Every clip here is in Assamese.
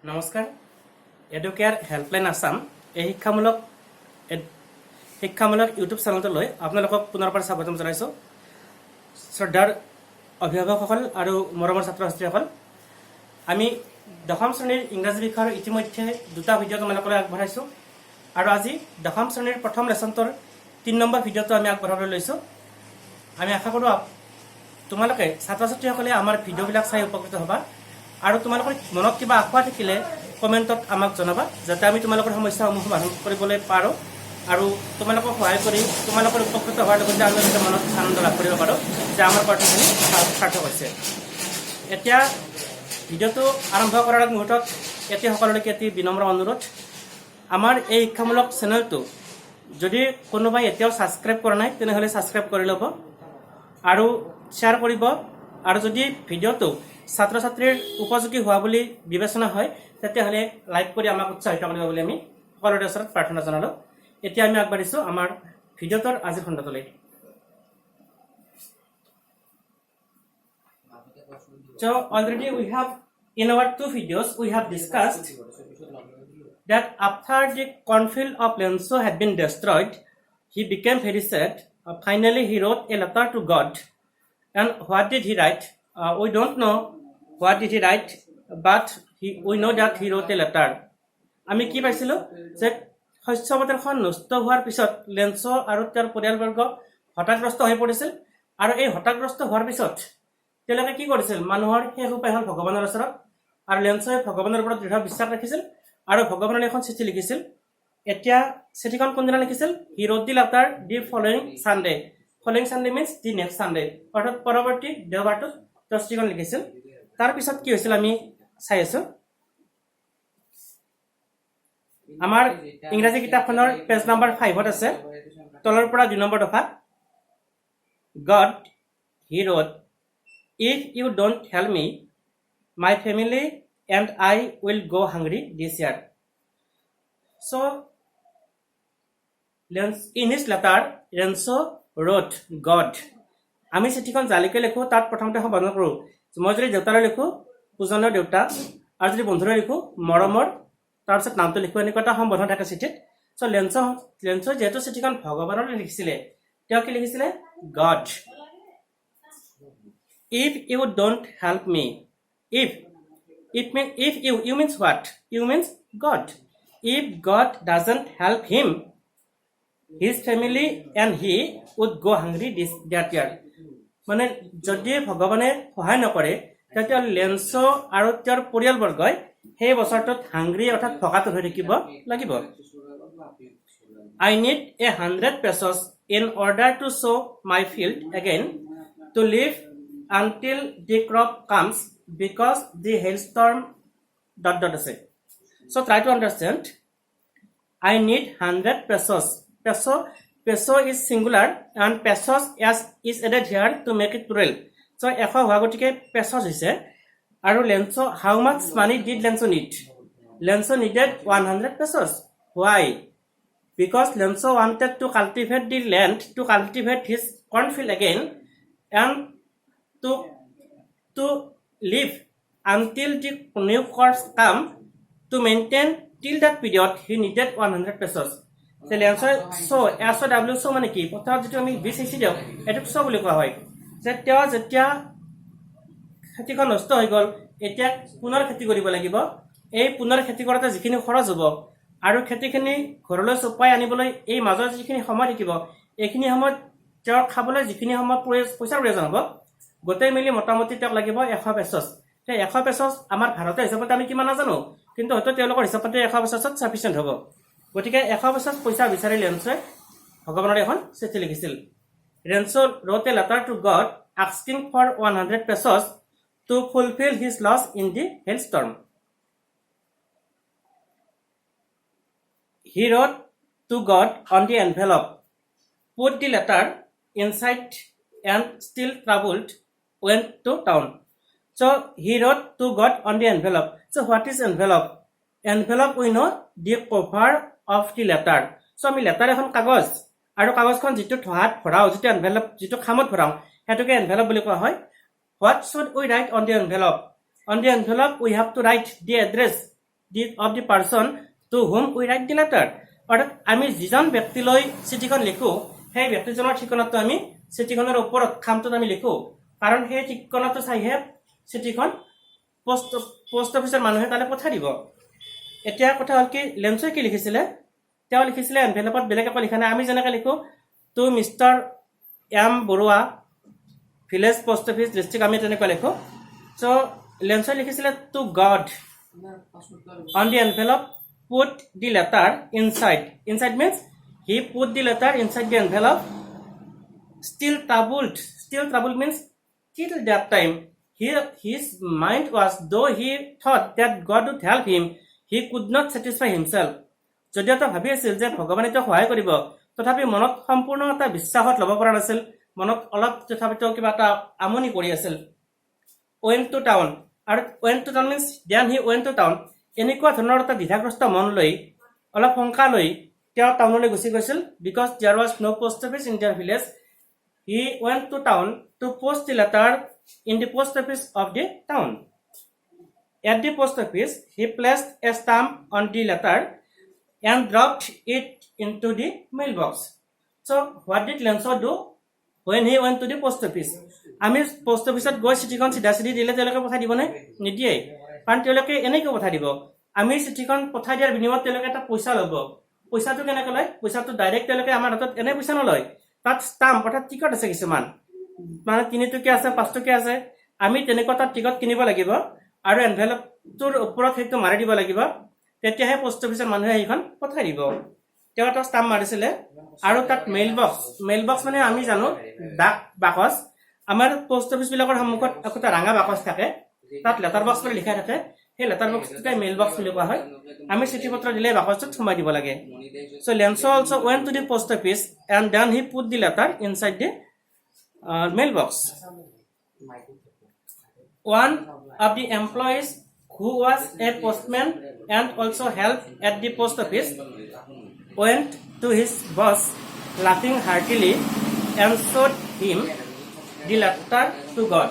নমস্কাৰ এডুকেয়াৰ হেল্পলাইন আসাম এই শিক্ষামূলক ইউটিউব চেনেলটোলৈ আপোনালোকক পুনৰবাৰ স্বাগতম জনাইছোঁ। শ্ৰদ্ধাৰ অভিভাৱকসকল আৰু মৰমৰ ছাত্ৰ ছাত্ৰীসকল, আমি দশম শ্ৰেণীৰ ইংৰাজী বিষয়ৰ ইতিমধ্যে দুটা ভিডিঅ' তোমালোকলৈ আগবঢ়াইছোঁ আৰু আজি দশম শ্ৰেণীৰ প্ৰথম লেচনটোৰ ৩ নম্বৰ ভিডিঅ'টো আমি আগবঢ়াবলৈ লৈছোঁ। আমি আশা কৰোঁ তোমালোকে ছাত্ৰ ছাত্ৰীসকলে আমাৰ ভিডিঅ'বিলাক চাই উপকৃত হ'বা আৰু তোমালোকৰ মনত কিবা আশা থাকিলে কমেণ্টত আমাক জনাবা, যাতে আমি তোমালোকৰ সমস্যাসমূহ সমাধান কৰিবলৈ পাৰোঁ আৰু তোমালোকক সহায় কৰি তোমালোকৰ উপকৃত হোৱাৰ লগতে আমি যাতে মনত আনন্দ লাভ কৰিব পাৰোঁ যে আমাৰ প্ৰাৰ্থনাখিনি সাৰ্থক হৈছে। এতিয়া ভিডিঅ'টো আৰম্ভ কৰাৰ মুহূৰ্তত এতিয়া সকলোলৈকে এটি বিনম্ৰ অনুৰোধ, আমাৰ এই শিক্ষামূলক চেনেলটো যদি কোনোবাই এতিয়াও ছাবস্ক্ৰাইব কৰা নাই তেনেহ'লে ছাবস্ক্ৰাইব কৰি ল'ব আৰু শ্বেয়াৰ কৰিব, আৰু যদি ভিডিঅ'টো ছাত্ৰ ছাত্ৰীৰ উপযোগী হোৱা বুলি বিবেচনা হয় তেতিয়াহ'লে লাইক কৰি আমাক উৎসাহিত কৰিব বুলি আমি সকলোৰে ওচৰত প্ৰাৰ্থনা জনালোঁ। এতিয়া আমি আগবাঢ়িছোঁ আমাৰ ভিডিঅ'টোৰ আজিৰ খণ্ডটোলৈ। So already we have in our 2 videos we have discussed that after the cornfield of Lenso had been destroyed, he became very sad. Finally he wrote a letter to God. And what did he write? We don't know what did he write, but we know that he wrote a letter. আমি কি পাইছিলোঁ যে শস্য পথাৰখন নষ্ট হোৱাৰ পিছত লেন্সো আৰু তেওঁৰ পৰিয়ালবৰ্গ হতাশগ্ৰস্ত হৈ পৰিছিল, আৰু এই হতাশগ্ৰস্ত হোৱাৰ পিছত তেওঁলোকে কি কৰিছিল, মানুহৰ শেষ উপায় হ'ল ভগৱানৰ ওচৰত, আৰু লেন্সোৱে ভগৱানৰ ওপৰত দৃঢ় বিশ্বাস ৰাখিছিল আৰু ভগৱানলৈ এখন চিঠি লিখিছিল। এতিয়া চিঠিখন কোনদিনা লিখিছিল? He wrote the letter the following Sunday. Following Sunday means the next Sunday, অৰ্থাৎ পৰৱৰ্তী দেওবাৰটোত তেওঁ চিঠিখন লিখিছিল। তাৰপিছত কি হৈছিল আমি চাই আছোঁ। আমাৰ ইংৰাজী কিতাপখনৰ পেজ নম্বৰ 5ত আছে, তলৰ পৰা 2 নম্বৰ দফা। God, he wrote, if you don't help me, my family and I will go hungry this year. So, in his letter, Lenso wrote God. আমি চিঠিখন জালিকে লিখোঁ তাত প্ৰথমতে সম্বোধন কৰোঁ। মই যদি দেউতালৈ লিখোঁ পূজনীয় দেউতা, আৰু যদি বন্ধুলৈ লিখোঁ মৰমৰ, তাৰপিছত নামটো লিখোঁ, এনেকুৱা এটা সম্বোধন থাকে চিঠিত। চ' লেন্সো যিহেতু চিঠিখন ভগৱানলৈ লিখিছিলে, তেওঁ কি লিখিছিলে? God. If you don't help me, if you means what? You means God. If God doesn't help him, his family and he would go hungry that year. মানে যদি ভগৱানে সহায় নকৰে তেতিয়াহ'লে লেন্সো আৰু তেওঁৰ পৰিয়ালবৰ্গই সেই বছৰটোত হাংগ্ৰি অৰ্থাৎ ভোকাতুৰ হৈ থাকিব লাগিব। I need 100 pesos in order to sow my field again to live until the crop comes because the hailstorm ... আছে. So try to understand. I need 100 pesos. Peso is singular and pesos is added here to make it plural. So 100 হোৱা গতিকে pesos হৈছে, আৰু লেন্সো how much money did Lenso need? Lenso needed 100 pesos. Why? Because Lenso wanted to cultivate the land, to cultivate his cornfield again, and to live until the new crops come. To maintain till that period he needed 100 pesos. SOW মানে কি? পথাৰত যিটো আমি বীজ সিঁচি দিওঁ এইটোক চ বুলি কোৱা হয়। যে তেওঁ যেতিয়া খেতিখন নষ্ট হৈ গ'ল, এতিয়া পুনৰ খেতি কৰিব লাগিব। এই পুনৰ খেতি কৰোঁতে যিখিনি খৰচ হ'ব আৰু খেতিখিনি ঘৰলৈ চপাই আনিবলৈ এই মাজৰ যিখিনি সময় থাকিব, এইখিনি সময়ত তেওঁৰ খাবলৈ যিখিনি সময় পইচাৰ প্ৰয়োজন হ'ব, গোটেই মিলি মোটামুটি তেওঁক লাগিব 100 পেচছ। সেই 100 পেচছ আমাৰ ভাৰতীয় হিচাপত আমি কিমান নাজানো, কিন্তু হয়তো তেওঁলোকৰ হিচাপতে 100 পেচছত চাফিচিয়েণ্ট হ'ব। গতিকে 100 পেচছ পইচা বিচাৰি লেন্সোৱে ভগৱানৰ এখন চিঠি লিখিছিল। Lenso wrote a letter to God asking for 100 pesos to fulfill his loss in the hailstorm. He wrote to God on the envelope, put the letter inside, and still troubled went to town. So he wrote to God on the envelope. So what is envelope? Envelope we know the cover of the letter. So আমি লেটাৰ এখন কাগজ, আৰু কাগজখন যিটো ঠোহাত ভৰাওঁ, যিটো এনভেলপ, যিটো খামত ভৰাওঁ, সেইটোকে এনভেলপ বুলি কোৱা হয়। What should we write on the envelope? On the envelope we have to write the address of the person to whom we write the letter. অৰ্থাৎ আমি যিজন ব্যক্তিলৈ চিঠিখন লিখো সেই ব্যক্তিজনৰ ঠিকনাটো আমি চিঠিখনৰ ওপৰত খামটোত আমি লিখো কাৰণ সেই ঠিকনাটো চাইহে চিঠিখন পোষ্ট অফিচৰ মানুহে তালৈ পঠাই দিব এতিয়া কথা হ'ল কি লেন্সই কি লিখিছিলে তেওঁ লিখিছিলে এনভেলপত বেলেগ একো লিখা নাই আমি যেনেকৈ লিখো to mister M Barua village post office district আমি তেনেকৈ লিখো চ' লেন্সই লিখিছিলে to God on the envelope put the letter inside means he put the letter inside the envelope still troubled means till that time his mind was though he thought that God would help him he could not satisfy himself যদিও তেওঁ ভাবি আছিল যে ভগৱানে তেওঁক সহায় কৰিব তথাপি মনত সম্পূৰ্ণ এটা বিশ্বাসত ল'ব পৰা নাছিল মনত অলপ তথাপিতো কিবা এটা আমনি কৰি আছিল went to town আৰু went to town means then he went to town এনেকুৱা ধৰণৰ এটা দ্বিধাগ্ৰস্ত মন লৈ অলপ শংকা লৈ তেওঁ টাউনলৈ গুচি গৈছিল because there was no post office in their village he went to town to post the letter in the post office of the town at the post office he placed a stamp on the letter and dropped it into the mailbox so what did Lenso do when he went to the post office আমি পোষ্ট অফিচত গৈ চিঠিখন চিধা চিধি দিলে তেওঁলোকে পঠাই দিবনে নিদিয়ে কাৰণ তেওঁলোকে এনেকৈ পঠাই দিব আমি চিঠিখন পঠাই দিয়াৰ বিনিময়ত তেওঁলোকে এটা পইচা ল'ব পইচাটো কেনেকৈ লয় পইচাটো ডাইৰেক্ট তেওঁলোকে আমাৰ হাতত এনে পইচা নলয় তাত ষ্টাম্প অৰ্থাৎ টিকট আছে কিছুমান মানে 3 টকীয়া আছে 5 টকীয়া আছে আমি তেনেকুৱা তাত টিকট কিনিব লাগিব আৰু এনভেলপটোৰ ওপৰত সেইটো মাৰি দিব লাগিব তেতিয়াহে পোষ্ট অফিচৰ মানুহে সেইখন পঠাই দিব তেওঁ এটা ষ্টাম্প মাৰিছিলে আৰু তাত মেইল বক্স মানে আমি জানো ডাক বাকচ আমাৰ পোষ্ট অফিচ বিলাকৰ সন্মুখত একটা ৰঙা বাকচ থাকে তাত লেটাৰ বক্স বুলি লিখা থাকে সেই লেটাৰ বক্সটোকে মেইল বক্স বুলি কোৱা হয় আমি চিঠি পত্ৰ দিলে বাকচটোত সোমাই দিব লাগে so Lenso also went to the post office and then he put the letter inside the mail box one of the employees who was a postman and also helped at the post office went to his boss laughing heartily and showed him the letter to God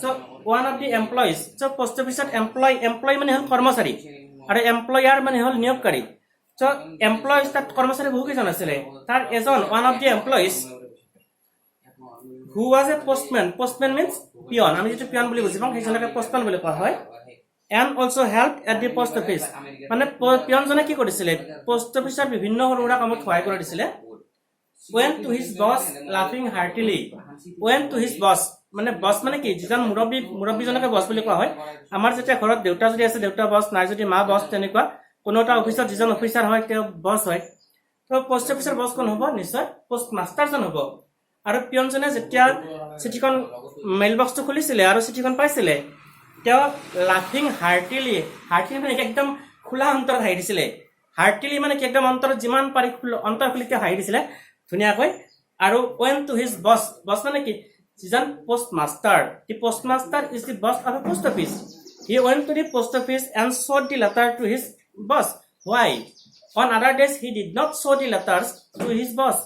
so one of the employees so post office employee মানে হল কৰ্মচাৰী আৰু employer মানে হল নিয়োগকাৰী so employees তাত কৰ্মচাৰী বহু কেইজন আছিল তাৰ এজন one of the employees who was a postman means peon আমি যেটো peon বুলি বুজিম সেইজনকে postman বুলি কোৱা হয় and also helped at the post office মানে peon জনে কি কৰিছিলে post officeৰ বিভিন্ন সৰুৰা কামত সহায় কৰি দিছিলে went to his boss laughing heartily went to his boss মানে বস মানে কি যিজন মুৰব্বীজনকে বস বুলি কোৱা হয় আমাৰ যেতিয়া ঘৰত দেউতা যদি আছে দেউতা বস নাই যদি মা বস তেনেকুৱা কোনোটা অফিচত যিজন অফিচাৰ হয় তেওঁ বস হয় তো পোষ্ট অফিচৰ বস কোন হ'ব নিশ্চয় পোষ্ট মাষ্টাৰজন হ'ব আৰু পিয়নজনে যেতিয়া চিঠিখন মেইল বক্সটো খুলিছিলে আৰু চিঠিখন পাইছিলে তেওঁ লাফিং হাৰ্টিলি মানে একদম খোলা অন্তৰত হাঁহি দিছিলে হাৰ্টিলি মানে কি একদম অন্তৰত যিমান পাৰি অন্তৰ খুলিতে হাঁহি দিছিলে ধুনীয়াকৈ আৰু went to his boss মানে কি যিজন post master the postmaster is the boss of a post office he went to the post office and showed the letter to his boss why on other days he did not show the letters to his boss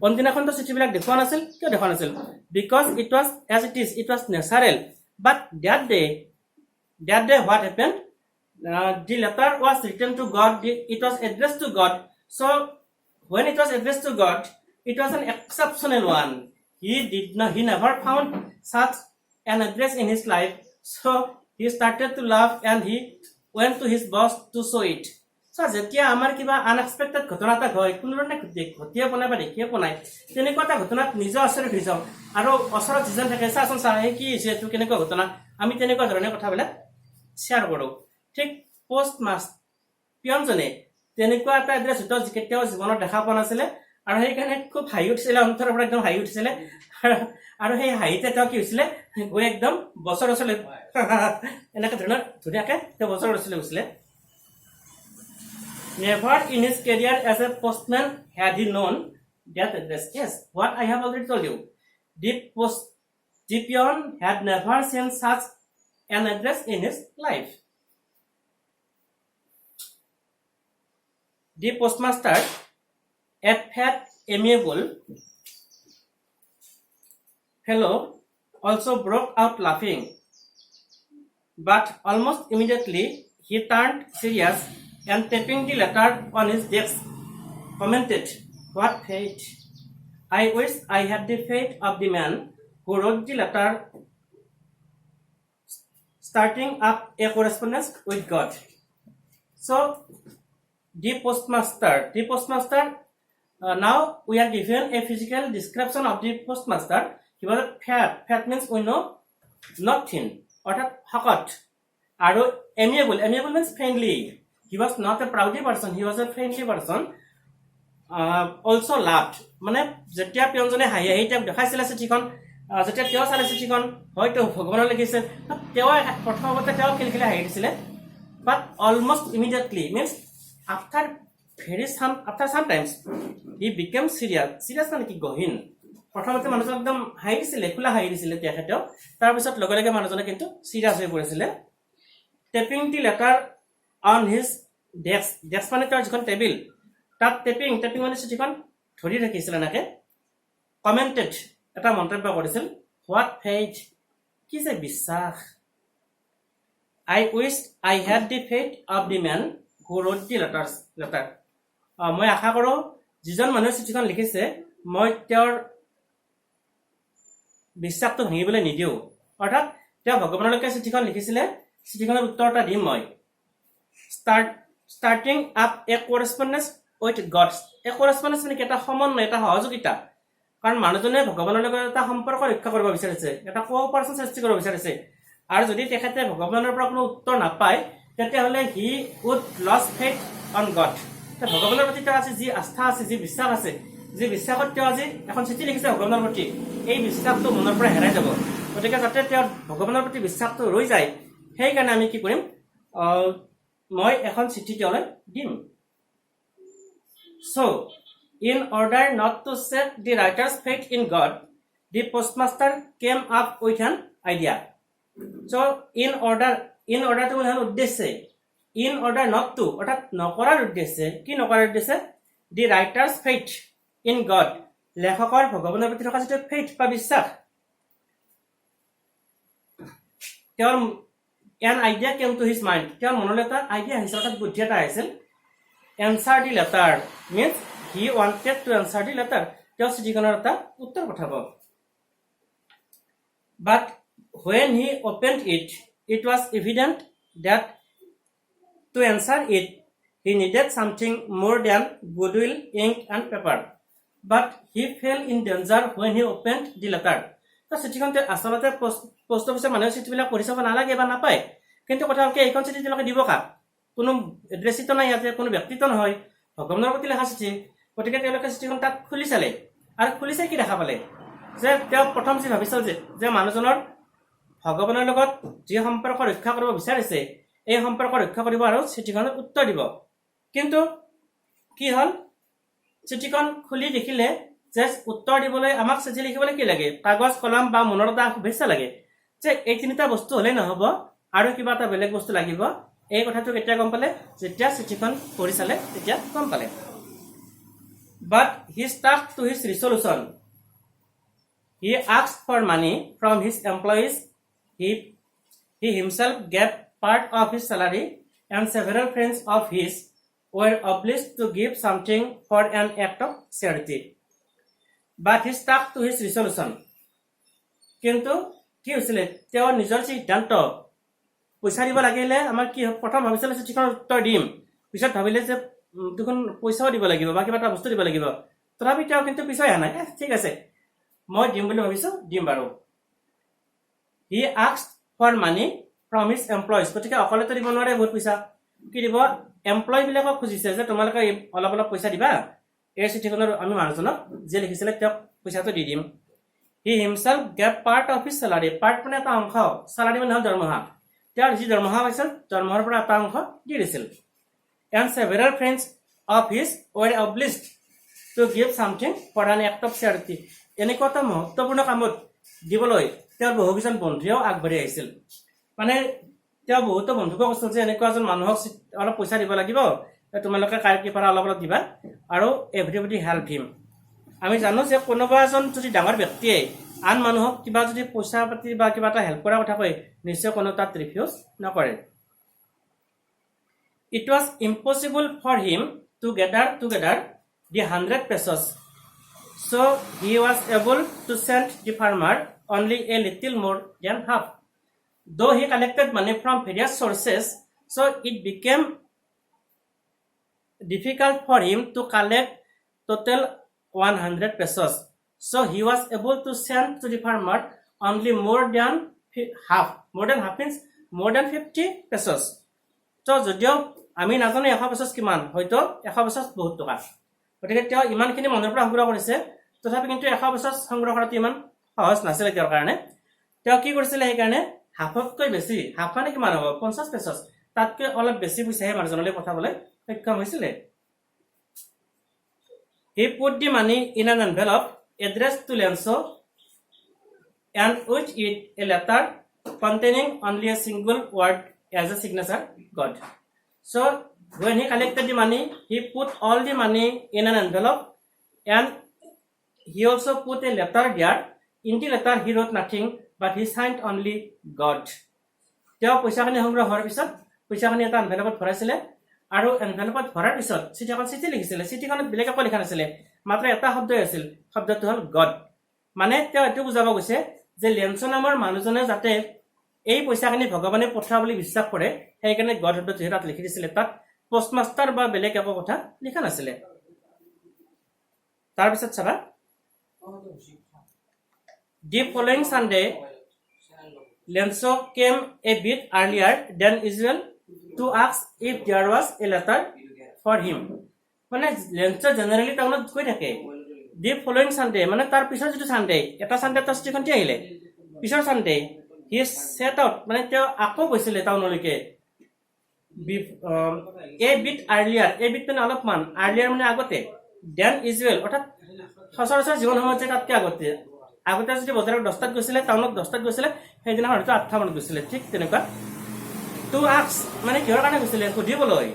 on দিনাখন তো চিঠিবিলাক দেখুৱা নাছিল কিয় দেখুৱা নাছিল because it was as it was natural but that day what happened the letter was written to God it was addressed to God so when it was addressed to God it was an exceptional one he never found such an address in his life so he started to laugh and he went to his boss to show it so যেতিয়া আমাৰ কিবা আনএক্সপেক্টেড ঘটনা এটা হয় কোনোধৰণে ঘটিয়ে বনাই বা দেখিয়ে বনাই তেনেকুৱা এটা ঘটনাত নিজৰ আচৰিত হৈ যাওঁ আৰু ওচৰত যিজন থাকে চাচোন চা কি হৈছে এইটো কেনেকুৱা ঘটনা আমি তেনেকুৱা ধৰণে কথাবিলাক শ্বেয়াৰ কৰোঁ ঠিক পোষ্ট পিয়নজনে তেনেকুৱা এটা এড্ৰেছ কেতিয়াও জীৱনত দেখা পোৱা নাছিলে আৰু সেইকাৰণে খুব হাঁহি উঠিছিলে অন্তৰৰ পৰা একদম হাঁহি উঠিছিলে আৰু সেই হাঁহিতে তেওঁ কি হৈছিলে গৈ একদম বছৰ ওচৰলৈ এনেকৈ ধৰণৰ ধুনীয়াকৈ তেওঁ বছৰ ওচৰলৈ গৈছিলে never in his career as a postman had he known that address yes what I have already told you the peon had never seen such an address in his life the postmaster a fat amiable fellow also broke out laughing but almost immediately he turned serious and tapping the letter on his desk, commented, "What fate! I wish I had the fate of the man who wrote the letter, starting up a correspondence with God." So, the postmaster. Now we are given a physical description of the postmaster. He was fat. Fat means we know not thin. অর্থাৎ শকত আৰু amiable means friendly. He was not a proud person. He was a friendly person. Also laughed. মানে যেতিয়া পিয়নজনে হাঁহি হাঁহি তেওঁক দেখাইছিলে চিঠিখন, যেতিয়া তেওঁ চালে চিঠিখন হয়তো ভগৱানৰ লিখিছে, তেওঁ প্ৰথমতে তেওঁ খিলখিলাই হাঁহি দিছিলে, but almost immediately means after some times he became serious মানে কি গহীন। প্ৰথমতে মানুহজন একদম হাঁহি দিছিলে, খোলা হাঁহি দিছিলে তেখেতেও, তাৰপিছত লগে লগে মানুহজনে কিন্তু চিৰিয়াছ হৈ পৰিছিলে। Tapping the letter on his desk মানে তেওঁৰ যিখন টেবিল তাত টেপিং মানে চিঠিখন ধৰি ৰাখিছিলে এনেকে। কমেণ্টেড এটা মন্তব্য কৰিছিল, হোৱাট ফেইথ, কি যে বিশ্বাস। I wish I had the fate of the man who wrote the letter. মই আশা কৰোঁ যিজন মানুহে চিঠিখন লিখিছে মই তেওঁৰ বিশ্বাসটো ভাঙিবলৈ নিদিওঁ। অৰ্থাৎ তেওঁ ভগৱানলৈকে চিঠিখন লিখিছিলে, চিঠিখনৰ উত্তৰ এটা দিম মই। starting up a correspondence with God. A correspondence মানে এটা সমন্বয়, এটা সহযোগিতা। কাৰণ মানুহজনে ভগৱানৰ লগত এটা সম্পৰ্ক ৰক্ষা কৰিব বিচাৰিছে, এটা কোঅপাৰেশ্যন সৃষ্টি কৰিব বিচাৰিছে। আৰু যদি তেখেতে ভগৱানৰ পৰা কোনো উত্তৰ নাপায় তেতিয়াহ'লে he would lose faith on God. ভগৱানৰ প্ৰতি তেওঁৰ আজি যি আস্থা আছে, যি বিশ্বাস আছে, যি বিশ্বাসত তেওঁ আজি এখন চিঠি লিখিছে ভগৱানৰ প্ৰতি, এই বিশ্বাসটো মনৰ পৰা হেৰাই যাব। গতিকে যাতে তেওঁৰ ভগৱানৰ প্ৰতি বিশ্বাসটো ৰৈ যায় সেইকাৰণে আমি কি কৰিম, মই এখন চিঠি তেওঁলৈ দিম। So, in order not to set the writer's faith in God, the postmaster came up with an idea. So, in order to হল উদ্দেশ্যে, in order not to অর্থাৎ নকৰাৰ উদ্দেশ্যে, কি নকৰাৰ উদ্দেশ্যে, the writer's faith in God, লেখকৰ ভগৱানৰ প্ৰতি থকা যিটো faith বা বিশ্বাস, তেওঁৰ an idea came to his mind, তেওঁৰ মনলৈ এটা আইডিয়া আহিছিল, অৰ্থাৎ বুদ্ধি এটা আহিছিল। answer the letter means he wanted to answer the letter, তেওঁ চিঠিখনৰ এটা উত্তৰ পঠাব। but when he opened it was evident that to answer it he needed something more than goodwill, ink and paper, but he fell in danger when he opened the letter. তো চিঠিখন আচলতে পোষ্ট অফিচৰ মানুহে চিঠিবিলাক পঢ়ি চাব নালাগে বা নাপায়, কিন্তু কথা হ'ল কি এইখন চিঠি তেওঁলোকে দিব কাক, কোনো এড্ৰেছিতো নাই, ইয়াতে কোনো ব্যক্তিত্ব নহয়, ভগৱানৰ প্ৰতি লেখা চিঠি। গতিকে তেওঁলোকে চিঠিখন তাত খুলি চালে আৰু খুলি চাই কি দেখা পালে যে তেওঁ প্ৰথম যি ভাবিছিল যে মানুহজনৰ ভগৱানৰ লগত যি সম্পৰ্ক ৰক্ষা কৰিব বিচাৰিছে এই সম্পৰ্ক ৰক্ষা কৰিব আৰু চিঠিখনত উত্তৰ দিব। কিন্তু কি হ'ল, চিঠিখন খুলি দেখিলে যে উত্তৰ দিবলৈ আমাক চিঠি লিখিবলৈ কি লাগে, কাগজ কলম বা মনৰ এটা শুভেচ্ছা লাগে, যে এই তিনিটা বস্তু হ'লেই নহ'ব আৰু কিবা এটা বেলেগ বস্তু লাগিব। এই কথাটো কেতিয়া গম পালে, যেতিয়া চিঠিখন পঢ়ি চালে তেতিয়া গম পালে। But he stuck to his resolution. He asked for money from his employees. He himself gave part of his salary, and several friends of his were obliged to give something for an act of charity. But he stuck to his resolution. কিন্তু কি হৈছিলে, তেওঁৰ নিজৰ সিদ্ধান্ত, পইচা দিব লাগিলে আমাৰ কি প্ৰথম ভাবিছিলে চিঠিখনৰ উত্তৰ দিম, পিছত ভাবিলে যে দুখন পইচাও দিব লাগিব বা কিবা এটা বস্তু দিব লাগিব, তথাপি তেওঁ কিন্তু পিছাই অহা নাই, ঠিক আছে মই দিম বুলি ভাবিছো, দিম বাৰু। He asked for money from his employees. গতিকে অকলেতো দিব নোৱাৰে বহুত পইচা, কি দিব, এমপ্লয় বিলাকক খুজিছে যে তোমালোকে অলপ অলপ পইচা দিবা, এই চিঠিখনৰ আমি মানুহজনক যে লিখিছিলে তেওঁক পইচাটো দি দিম। He himself gave part of his salary. part মানে এটা অংশ, salary মানে হ'ল দৰমহা, তেওঁৰ যি দৰমহা পাইছিল দৰমহাৰ পৰা এটা অংশ দি দিছিল। And several friends of his were obliged to give something for an act of charity. এনেকুৱা এটা মহত্বপূৰ্ণ কামত দিবলৈ তেওঁৰ বহুকেইজন বন্ধুৱেও আগবাঢ়ি আহিছিল। মানে তেওঁ বহুতো বন্ধুকো কৈছিল যে এনেকুৱা এজন মানুহক অলপ পইচা দিব লাগিব, তোমালোকে কাৰ কি পৰা অলপ অলপ দিবা আৰু এভৰিবডি হেল্প হিম। আমি জানো যে কোনোবা এজন যদি ডাঙৰ ব্যক্তিয়ে আন মানুহক কিবা যদি পইচা পাতি বা কিবা এটা হেল্প কৰাৰ কথা কয় নিশ্চয় কোনো তাত ৰিফিউজ নকৰে। it was impossible for him to gather together the 100 pesos. So he was able to send the farmer only a little more than half. Though he collected money from various sources, so it became difficult for him to collect total 100 pesos. So he was able to send to the farmer only more than half. More than half means more than 50 pesos. So যদিও আমি নাজানো 100 পেছাছ কিমান, হয়তো 100 পেছাছ বহুত টকা, গতিকে তেওঁ ইমানখিনি মনৰ পৰা সংগ্ৰহ কৰিছে। তথাপি কিন্তু 100 পেছাছ সংগ্ৰহ কৰাটো ইমান সহজ নাছিলে তেওঁৰ কাৰণে। তেওঁ কি কৰিছিলে, সেইকাৰণে হাফতকৈ বেছি, হাফ মানে কিমান হ'ব, 50 পেছাছ, তাতকৈ অলপ বেছি পইচাহে মানুহজনলৈ পঠাবলৈ সক্ষম হৈছিলে। He put the money in an envelope addressed to Lenso and with it a letter containing only a single word as a signature, God. So when he collected the money, he put all the money in an envelope and he also put a letter there. In the letter he wrote nothing but he signed only God. তেওঁ পইচাখিনি সংগ্ৰহ হোৱাৰ পিছত পইচাখিনি এটা এনভেলপত ভৰাইছিলে আৰু এনভেলপত ভৰাৰ পিছত চিঠিখন চিঠি লিখিছিলে। চিঠিখনত বেলেগ একো লিখা নাছিলে, মাত্ৰ এটা শব্দই আছিল, শব্দটো হ'ল গড। মানে তেওঁ এইটো বুজাব গৈছে যে লেনছ নামৰ মানুহজনে যাতে এই পইচাখিনি ভগৱানে পঠোৱা বুলি বিশ্বাস কৰে, সেইকাৰণে গড শব্দটো তাত লিখি দিছিলে। তাত পোষ্টমাষ্টাৰ বা বেলেগ একো কথা লিখা নাছিলে। তাৰপিছত চাবা, the following Sunday Lenso came a bit earlier than usual to ask if there was a letter for him. মানে লেনছো জেনাৰেলি টাউনত গৈ থাকে। দি ফলোইং সানডে মানে তাৰ পিছৰ যিটো সানডে, এটা সানডে তাৰ চিঠিখনটি আহিলে, পিছৰ সানডে হি সেট আউট মানে তেওঁ আকৌ গৈছিলে টাউনলৈকে। A bit earlier, a bit মানে অলপমান, আৰ্লিয়াৰ মানে আগতে, দেন ইউজুৱেল অৰ্থাৎ সচৰাচৰ জীৱন সময়ত যে তাতকৈ আগতে যদি বজাৰত 10টাত গৈছিলে, টাউনত 10টাত গৈছিলে, সেইদিনা হয়তো 8টা মানত গৈছিলে, ঠিক তেনেকুৱা। টু আক্স মানে কিহৰ কাৰণে গৈছিলে, সুধিবলৈ।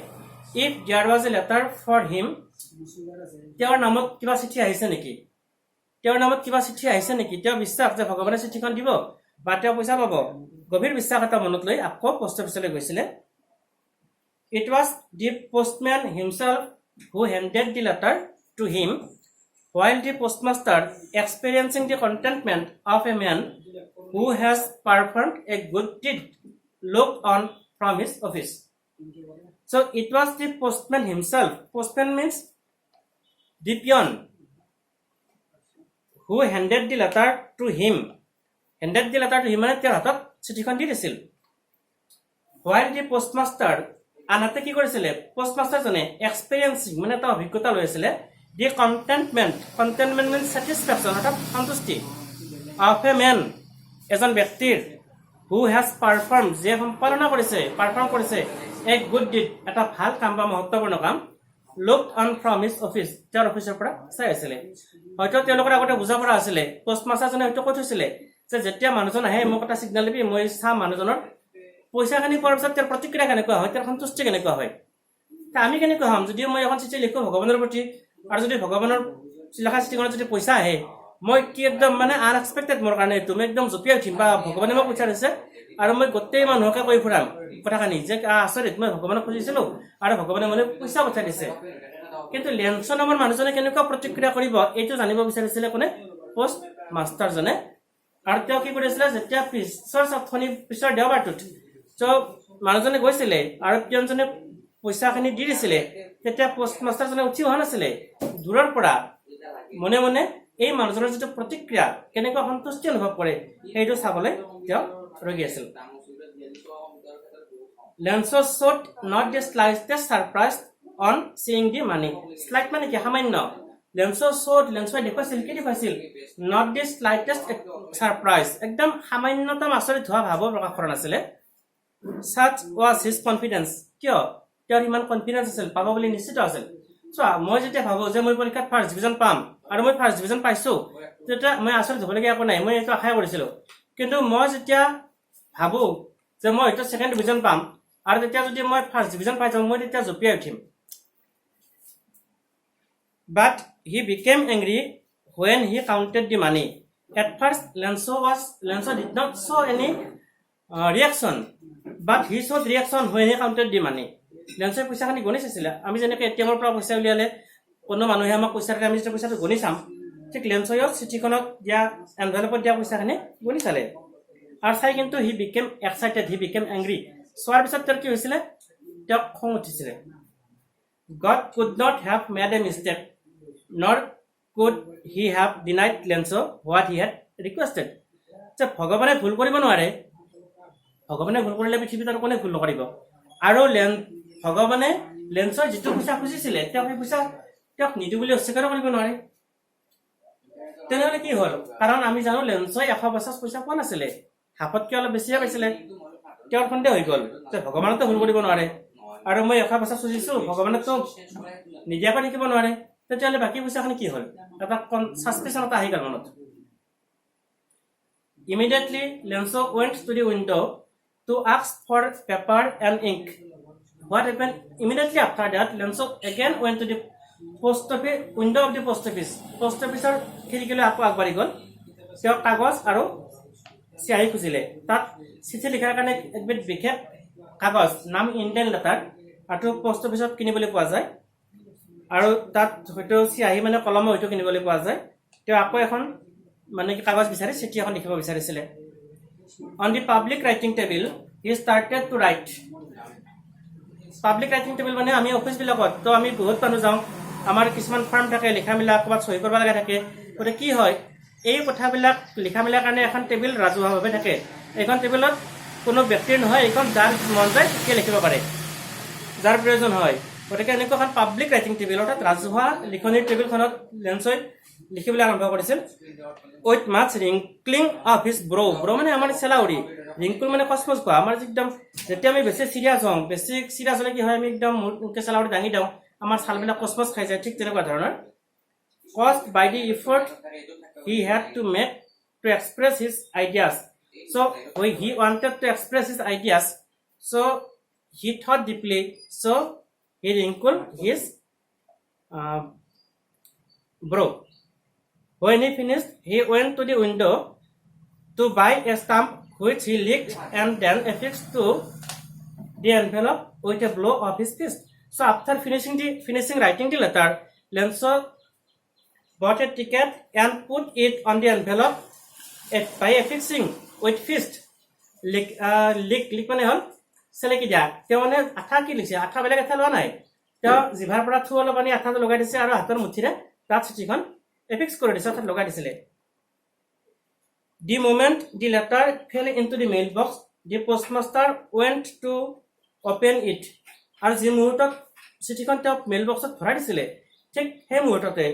If there was a letter for him, তেওঁৰ নামত কিবা চিঠি আহিছে নেকি, তেওঁৰ নামত কিবা চিঠি আহিছে নেকি, তেওঁ বিশ্বাস যে ভগৱানে চিঠিখন দিব বা তেওঁ পইচা পাব, গভীৰ বিশ্বাস এটা মনত লৈ আকৌ পোষ্ট অফিচলৈ গৈছিলে। It was the postmen himself who handed the letter to him, while the postmaster, experiencing the contentment of a man who has performed a good deed, looked on from his office. So it was the postman himself, postman means the peon, who handed the letter to him. Handed the letter to him মানে তেওঁৰ হাতত চিঠিখন দি দিছিল। While the postmaster, আনহাতে কি কৰিছিলে, পোষ্টমাষ্টাৰজনে এক্সপেৰিয়েন্সিং মানে এটা অভিজ্ঞতা লৈ আছিলে, the contentment means satisfaction অৰ্থাৎ সন্তুষ্টি, of a man এজন ব্যক্তিৰ, who has performed যে সম্পাদনা কৰিছে, পাৰফৰ্ম কৰিছে, a good deed এটা ভাল কাম বা মহত্বপূৰ্ণ কাম, looked on from his office তেওঁৰ অফিচৰ পৰা চাই আছিলে। হয়তো তেওঁলোকৰ আগতে বুজা পৰা আছিলে, পোষ্টমাষ্টাৰজনে হয়তো কৈ থৈছিলে যে যেতিয়া মানুহজন আহে মোক এটা চিগনেল দিবি, মই চাম মানুহজনৰ পইচাখিনি পোৱাৰ পিছত তেওঁৰ প্ৰতিক্ৰিয়া কেনেকুৱা হয়, তেওঁৰ সন্তুষ্টি কেনেকুৱা হয়। আমি কেনেকুৱা হ'ম যদিও মই এখন চিঠি লিখো ভগৱানৰ প্ৰতি, আৰু যদি ভগৱানৰ লিখা চিঠিখনত যদি পইচা আহে, মই কি একদম মানে আনএক্সপেক্টেড মোৰ কাৰণে, এইটো মই একদম জঁপিয়াই উঠিম, বা ভগৱানে মোক পইচা দিছে আৰু মই গোটেই মানুহকে কৈ ফুৰাম কথাখিনি যে আচৰিত, মই ভগৱানক খুজিছিলো আৰু ভগৱানে মানে পইচা পঠাই দিছে। কিন্তু লেনছ নামৰ মানুহজনে কেনেকুৱা প্ৰতিক্ৰিয়া কৰিব এইটো জানিব বিচাৰিছিলে কোনে, পোষ্ট মাষ্টাৰজনে। আৰু তেওঁ কি কৰিছিলে, যেতিয়া পিছৰ দেওবাৰটোত মানুহজনে গৈছিলে আৰু পিয়নজনে পইচাখিনি দি দিছিলে, তেতিয়া পোষ্ট মাষ্টাৰজনে উঠি অহা নাছিলে, দূৰৰ পৰা মনে মনে এই মানুহজনৰ যিটো প্ৰতিক্ৰিয়া, কেনেকুৱা সন্তুষ্টি অনুভৱ কৰে সেইটো চাবলৈ তেওঁ ৰখি আছিল। লেনছো showed not the slightest surprise on seeing the money. Slight মানে কি, সামান্য। লেনছো দেখুৱাইছিল, কি দেখুৱাইছিল, not the slightest surprise, একদম সামান্যতম আচৰিত হোৱা ভাৱো প্ৰকাশ কৰা নাছিলে। Such was his confidence, কিয় তেওঁৰ ইমান কনফিডেন্স আছিল, পাব বুলি নিশ্চিত আছিল। মই যেতিয়া ভাবো যে মই পৰীক্ষাত ফাৰ্ষ্ট ডিভিজন পাম আৰু মই ফাৰ্ষ্ট ডিভিজন পাইছো, তেতিয়া মই আচৰিত হ'বলগীয়া একো নাই, মই এইটো আশাই কৰিছিলো। কিন্তু মই যেতিয়া ভাবো যে মই হয়তো ছেকেণ্ড ডিভিজন পাম আৰু তেতিয়া যদি মই ফাৰ্ষ্ট ডিভিজন পাই যাওঁ, মই তেতিয়া জঁপিয়াই উঠিম। But he became angry when he counted the money. At first, Lenso did not show any reaction, but he showed reaction when he counted the money. লেন্সৰ পইচাখিনি গণি চাইছিলে আমি যেনেকৈ এটিএমৰ পৰা পইচা উলিয়ালে কোনো মানুহে আমাক পইচা দিলে আমি যেতিয়া পইচাটো গণি চাম ঠিক লেন্সয়ো চিঠিখনত দিয়া এনভেলপত দিয়া পইচাখিনি গণি চালে আৰু চাই কিন্তু he became excited he became angry চোৱাৰ পিছত তেওঁৰ কি হৈছিলে তেওঁক খং উঠিছিলে God could not have made a mistake nor could he have denied Lenso what he had requested যে ভগৱানে ভুল কৰিব নোৱাৰে ভগৱানে ভুল কৰিলে পৃথিৱীত আৰু কোনে ভুল নকৰিব আৰু ভগৱানে লেন্সৰ যিটো পইচা খুজিছিলে তেওঁ সেই পইচা তেওঁক নিদিওঁ বুলি অস্বীকাৰ কৰিব নোৱাৰে তেনেহ'লে কি হ'ল কাৰণ আমি জানো লেন্সই 150 পইচা পোৱা নাছিলে হাফতকৈ অলপ বেছিহে পাইছিলে তেওঁৰ সন্দেহ হৈ গ'ল যে ভগৱানেতো ভুল কৰিব নোৱাৰে আৰু মই 150 খুজিছোঁ ভগৱানেতো নিদিয়াকৈ থাকিব নোৱাৰে তেতিয়াহ'লে বাকী পইচাখিনি কি হ'ল এটা ছাছপেচন এটা আহি গ'ল মনত Immediately Lenso went to the window to ask for paper and ink. What happened? Immediately after that, Lenso again went to the post office window of the post office. Post officer খিৰিকীলৈ আকৌ আগবাঢ়ি গ'ল তেওঁ কাগজ আৰু চিয়াহী খুজিলে তাত চিঠি লিখাৰ কাৰণে এবিধ বিশেষ কাগজ নাম ইণ্ডিয়ান লেটাৰ আৰু পোষ্ট অফিচত কিনিবলৈ পোৱা যায় আৰু তাত হয়তো চিয়াহী মানে কলমো হয়তো কিনিবলৈ পোৱা যায় তেওঁ আকৌ এখন মানে কি কাগজ বিচাৰি চিঠি এখন লিখিব বিচাৰিছিলে on the public writing table he started to write public writing table মানে আমি অফিচবিলাকত তো আমি বহুত মানুহ যাওঁ আমাৰ কিছুমান ফাৰ্ম থাকে লিখা মেলা ক'ৰবাত চহী কৰিব লগা থাকে গতিকে কি হয় এই কথাবিলাক লিখা মেলাৰ কাৰণে এখন টেবিল ৰাজহুৱাভাৱে থাকে এইখন টেবিলত কোনো ব্যক্তিৰ নহয় এইখন যাৰ মন যায় তেতিয়া লিখিব পাৰে যাৰ প্ৰয়োজন হয় গতিকে এনেকুৱা এখন পাব্লিক ৰাইটিং টেবিল অৰ্থাৎ ৰাজহুৱা লিখনিৰ টেবিলখনত লেন্সই লিখিবলৈ আৰম্ভ কৰিছিল উইথ মাছ ৰিংকলিং অফ হিজ ব্ৰ মানে আমাৰ চেলাউৰি ৰিংকুল মানে কচমচ কোৱা আমাৰ একদম যেতিয়া আমি বেছি চিৰিয়াছ হওঁ বেছি চিৰিয়াছ হ'লে কি হয় আমি একদম মুখে চেলাউৰি দাঙি দিওঁ আমাৰ ছালবিলাক কচমচ খাই যায় ঠিক তেনেকুৱা ধৰণৰ caused by the effort he had to make to express his ideas so when he wanted to express his ideas so he thought deeply so he wrinkled his brow when he finished he went to the window to buy a stamp which he licked and then affixed to the envelope with a blow of his fist so after finishing writing the letter Lenso bought a ticket and put it on the envelope by affixing with fist lick মানে হ'ল চেলেকি দিয়া তেওঁ মানে আঠা কি লিখিছে আঠা বেলেগ আঠা লোৱা নাই তেওঁ জিভাৰ পৰা থু অলপ আনি আঠাটো লগাই দিছে আৰু হাতৰ মুঠিৰে তাত চিঠিখন এফিক্স কৰি দিছে অৰ্থাৎ লগাই দিছিলে The moment the letter fell into the mailbox the postmaster went to open it আৰু যি মুহূৰ্তত চিঠিখন তেওঁ মেইল বক্সত ভৰাই দিছিলে ঠিক সেই মুহূৰ্ততে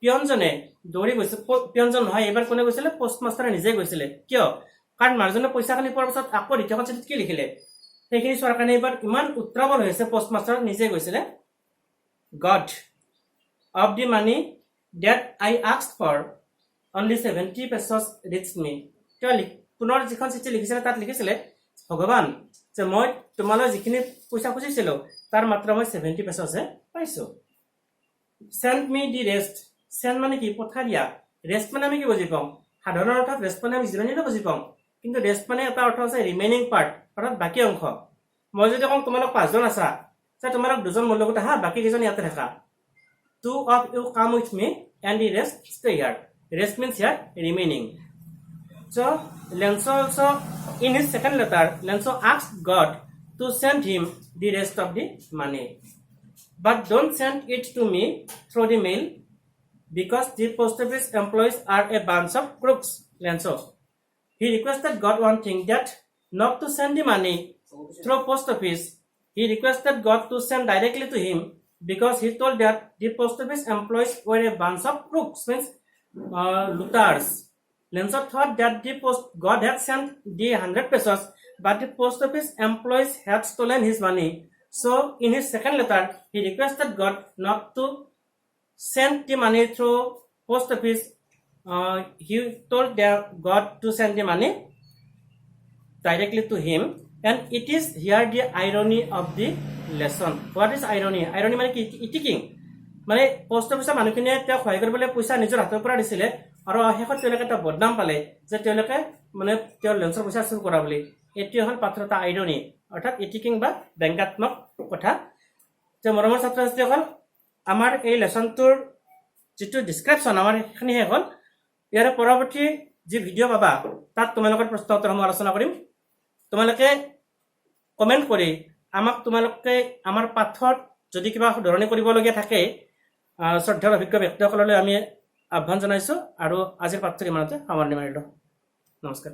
পিয়নজনে দৌৰি গৈছে পিয়নজন নহয় এবাৰ কোনে গৈছিলে পোষ্টমাষ্টাৰে নিজে গৈছিলে কিয় কাৰণ মানুহজনে পইচাখিনি পোৱাৰ পিছত আকৌ দ্বিতীয়খন চিঠিত কি লিখিলে সেইখিনি চোৱাৰ কাৰণে এবাৰ ইমান উত্ৰাৱল হৈছে পোষ্টমাষ্টাৰ নিজে গৈছিলে God of the money that I asked for only 70 pesos reached me তেওঁ পুনৰ যিখন চিঠি লিখিছিলে তাত লিখিছিলে ভগৱান যে মই তোমালৈ যিখিনি পইচা খুজিছিলোঁ তাৰ মাত্ৰ মই 70 পেছহে পাইছোঁ send me the rest send মানে কি পঠাই দিয়া ৰেষ্ট মানে আমি কি বুজি পাওঁ সাধাৰণ অৰ্থত ৰেষ্ট মানে আমি জিৰণি বুজি পাওঁ কিন্তু ৰেষ্ট মানে এটা অৰ্থ আছে ৰিমেইনিং পাৰ্ট অৰ্থাৎ বাকী অংশ মই যদি কওঁ তোমালোক 5 জন আছা যে তোমালোক 2 জন মোৰ লগত আহা বাকী কেইজন ইয়াতে থাকা 2 of you come with me and the rest stay here rest means here remaining so Lenso also in his second letter Lenso asked God to send him the rest of the money but don't send it to me through the mail because the post office employees are a bunch of crooks Lenso he requested God one thing that not to send the money through post office he requested God to send directly to him because he told that the post office employees were a bunch of crooks means looters Lenso thought that God had sent the 100 pesos but the post office employees had stolen his money so in his second letter he requested God not to send the money through post office he told God to send the money directly to him and it is here the irony of the lesson what is irony মানে কি ইটিকিং মানে পোষ্ট অফিচৰ মানুহখিনিয়ে তেওঁ সহায় কৰিবলৈ পইচা নিজৰ হাতৰ পৰা দিছিলে আৰু শেষত তেওঁলোকে এটা বদনাম পালে যে তেওঁলোকে মানে তেওঁৰ লেন্সৰ পইচা চুৰ কৰা বুলি এটি হ'ল পাত্ৰ এটা আইৰনি অৰ্থাৎ ইটিকিং বা ব্যংগাত্মক কথা। যে মৰমৰ ছাত্ৰ ছাত্ৰীসকল, আমাৰ এই লেচনটোৰ যিটো ডিছক্ৰিপশ্যন আমাৰ সেইখিনি শেষ হ'ল। ইয়াৰে পৰৱৰ্তী যি ভিডিঅ' পাবা তাত তোমালোকৰ প্ৰশ্ন উত্তৰসমূহ আলোচনা কৰিম। তোমালোকে কমেণ্ট কৰি আমাক তোমালোকে আমাৰ পাঠত যদি কিবা শুধৰণি কৰিবলগীয়া থাকে শ্ৰদ্ধাৰ অভিজ্ঞ ব্যক্তিসকললৈ আমি আহ্বান জনাইছোঁ। আৰু আজিৰ পাঠটো ইমানতে সামৰণি মাৰিলোঁ। নমস্কাৰ।